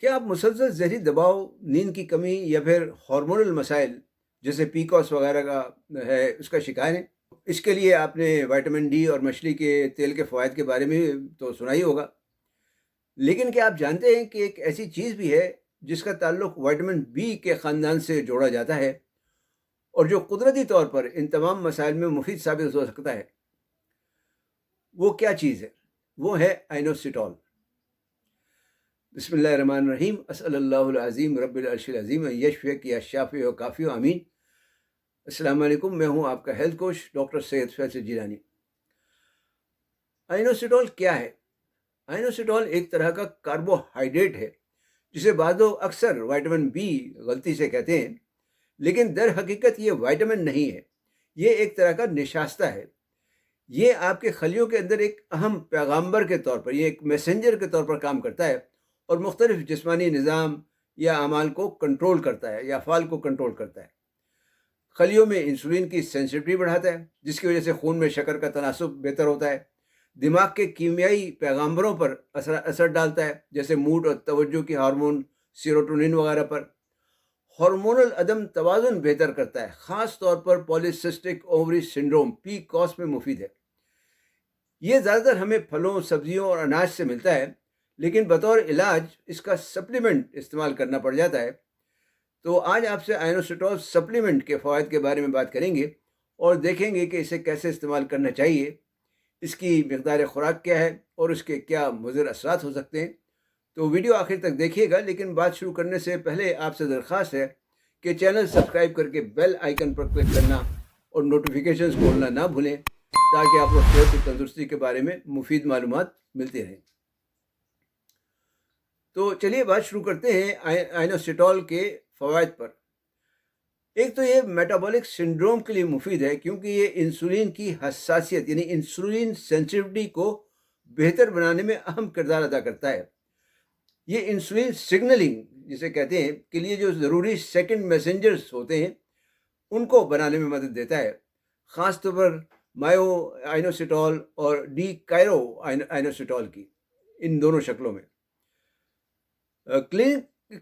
کیا آپ مسلسل ذہنی دباؤ، نیند کی کمی یا پھر ہارمونل مسائل جیسے پیکوس وغیرہ کا ہے اس کا شکار ہیں؟ اس کے لیے آپ نے وائٹامن ڈی اور مچھلی کے تیل کے فوائد کے بارے میں تو سنا ہی ہوگا، لیکن کیا آپ جانتے ہیں کہ ایک ایسی چیز بھی ہے جس کا تعلق وائٹامن بی کے خاندان سے جوڑا جاتا ہے اور جو قدرتی طور پر ان تمام مسائل میں مفید ثابت ہو سکتا ہے؟ وہ کیا چیز ہے؟ وہ ہے آئنوسیٹول۔ بسم اللہ الرحمن الرحیم، اسأل اللہ العظیم رب العرش العظیم یشفیک یا شافی و کافی و امین۔ السلام علیکم، میں ہوں آپ کا ہیلتھ کوچ ڈاکٹر سید فیصل جیلانی۔ آئنوسیٹول کیا ہے؟ آئنوسیٹول ایک طرح کا کاربوہائیڈریٹ ہے جسے بعض لوگ اکثر وائٹامن بی غلطی سے کہتے ہیں، لیکن در حقیقت یہ وائٹامن نہیں ہے، یہ ایک طرح کا نشاستہ ہے۔ یہ آپ کے خلیوں کے اندر ایک اہم پیغامبر کے طور پر، یہ ایک میسنجر کے طور پر کام کرتا ہے اور مختلف جسمانی نظام یا اعمال کو کنٹرول کرتا ہے یا افعال کو کنٹرول کرتا ہے۔ خلیوں میں انسولین کی سینسٹیوٹی بڑھاتا ہے، جس کی وجہ سے خون میں شکر کا تناسب بہتر ہوتا ہے۔ دماغ کے کیمیائی پیغامبروں پر اثر ڈالتا ہے، جیسے موڈ اور توجہ کی ہارمون سیروٹونین وغیرہ پر۔ ہارمونل عدم توازن بہتر کرتا ہے، خاص طور پر پولیسسٹک اووری سنڈروم پی کوس میں مفید ہے۔ یہ زیادہ تر ہمیں پھلوں، سبزیوں اور اناج سے ملتا ہے، لیکن بطور علاج اس کا سپلیمنٹ استعمال کرنا پڑ جاتا ہے۔ تو آج آپ سے آئنوسیٹول سپلیمنٹ کے فوائد کے بارے میں بات کریں گے اور دیکھیں گے کہ اسے کیسے استعمال کرنا چاہیے، اس کی مقدار خوراک کیا ہے اور اس کے کیا مضر اثرات ہو سکتے ہیں۔ تو ویڈیو آخر تک دیکھیے گا، لیکن بات شروع کرنے سے پہلے آپ سے درخواست ہے کہ چینل سبسکرائب کر کے بیل آئیکن پر کلک کرنا اور نوٹیفیکیشنز کھولنا نہ بھولیں، تاکہ آپ کو صحت و تندرستی کے بارے میں مفید معلومات ملتی رہیں۔ تو چلیے بات شروع کرتے ہیں آئنوسیٹول کے فوائد پر۔ ایک تو یہ میٹابولک سنڈروم کے لیے مفید ہے، کیونکہ یہ انسولین کی حساسیت یعنی انسولین سینسٹیوٹی کو بہتر بنانے میں اہم کردار ادا کرتا ہے۔ یہ انسولین سگنلنگ جسے کہتے ہیں کے لیے جو ضروری سیکنڈ میسنجرز ہوتے ہیں ان کو بنانے میں مدد دیتا ہے، خاص طور پر مایو آئنوسیٹول اور ڈی کائرو آئنوسیٹول کی، ان دونوں شکلوں میں۔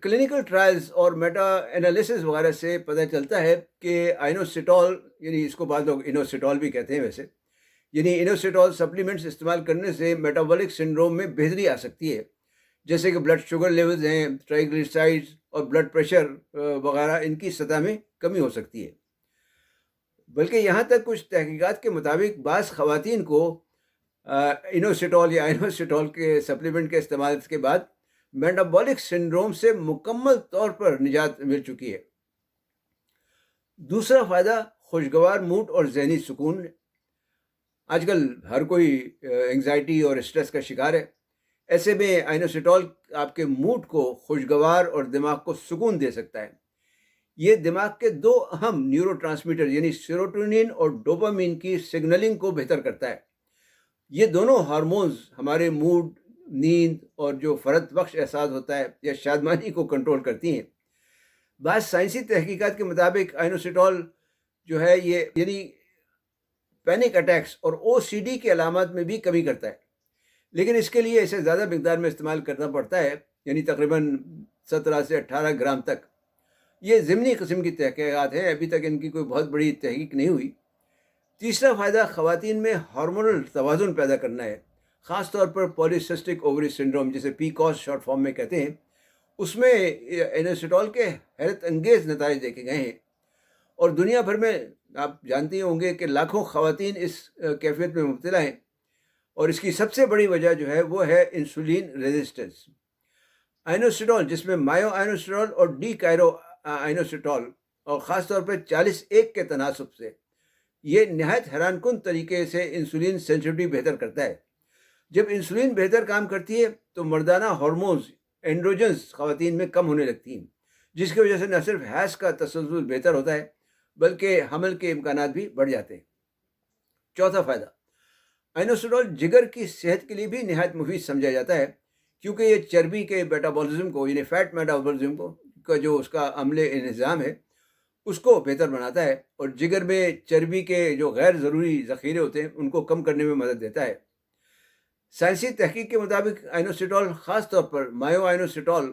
کلینکل ٹرائلز اور میٹا انالیسس وغیرہ سے پتہ چلتا ہے کہ آئنوسیٹول، یعنی اس کو بعض لوگ انوسیٹول بھی کہتے ہیں ویسے، یعنی انوسیٹول سپلیمنٹس استعمال کرنے سے میٹابولک سنڈروم میں بہتری آ سکتی ہے، جیسے کہ بلڈ شوگر لیولز ہیں، ٹرائیگلیسرائڈز اور بلڈ پریشر وغیرہ، ان کی سطح میں کمی ہو سکتی ہے۔ بلکہ یہاں تک کچھ تحقیقات کے مطابق بعض خواتین کو انوسیٹول یا آئنوسیٹول کے سپلیمنٹ کے استعمال کے بعد میٹابولک سنڈروم سے مکمل طور پر نجات مل چکی ہے۔ دوسرا فائدہ خوشگوار موڈ اور ذہنی سکون ہے۔ آج کل ہر کوئی انگزائٹی اور اسٹریس کا شکار ہے، ایسے میں آئنوسیٹول آپ کے موڈ کو خوشگوار اور دماغ کو سکون دے سکتا ہے۔ یہ دماغ کے دو اہم نیورو ٹرانسمیٹر یعنی سیروٹونین اور ڈوپامین کی سگنلنگ کو بہتر کرتا ہے۔ یہ دونوں ہارمونز ہمارے موڈ، نیند اور جو فرحت بخش احساس ہوتا ہے یا شادمانی کو کنٹرول کرتی ہیں۔ بعض سائنسی تحقیقات کے مطابق آئنوسیٹول جو ہے یہ یعنی پینک اٹیکس اور او سی ڈی کے علامات میں بھی کمی کرتا ہے، لیکن اس کے لیے اسے زیادہ مقدار میں استعمال کرنا پڑتا ہے، یعنی تقریباً 17 سے 18 گرام تک۔ یہ ضمنی قسم کی تحقیقات ہیں، ابھی تک ان کی کوئی بہت بڑی تحقیق نہیں ہوئی۔ تیسرا فائدہ خواتین میں ہارمونل توازن پیدا کرنا ہے، خاص طور پر پولیسسٹک اووری سنڈروم جسے پی کوس شارٹ فارم میں کہتے ہیں۔ اس میں آئنوسیٹول کے حیرت انگیز نتائج دیکھے گئے ہیں، اور دنیا بھر میں آپ جانتے ہوں گے کہ لاکھوں خواتین اس کیفیت میں مبتلا ہیں، اور اس کی سب سے بڑی وجہ جو ہے وہ ہے انسولین ریزسٹنس۔ آئنوسیٹول جس میں مایو آئنوسیٹول اور ڈی کائرو آئنوسیٹول اور خاص طور پر 40:1 کے تناسب سے، یہ نہایت حیران کن طریقے سے انسولین سینسٹیوٹی بہتر کرتا ہے۔ جب انسولین بہتر کام کرتی ہے تو مردانہ ہارمونز اینڈروجنز خواتین میں کم ہونے لگتی ہیں، جس کی وجہ سے نہ صرف حیض کا تسلسل بہتر ہوتا ہے بلکہ حمل کے امکانات بھی بڑھ جاتے ہیں۔ چوتھا فائدہ، آئنوسیٹول جگر کی صحت کے لیے بھی نہایت مفید سمجھا جاتا ہے، کیونکہ یہ چربی کے میٹابولزم کو یعنی فیٹ میٹابولزم کو کا جو اس کا عمل انہضام ہے اس کو بہتر بناتا ہے، اور جگر میں چربی کے جو غیر ضروری ذخیرے ہوتے ہیں ان کو کم کرنے میں مدد دیتا ہے۔ سائنسی تحقیق کے مطابق آئنوسیٹول خاص طور پر مایو آئنوسیٹول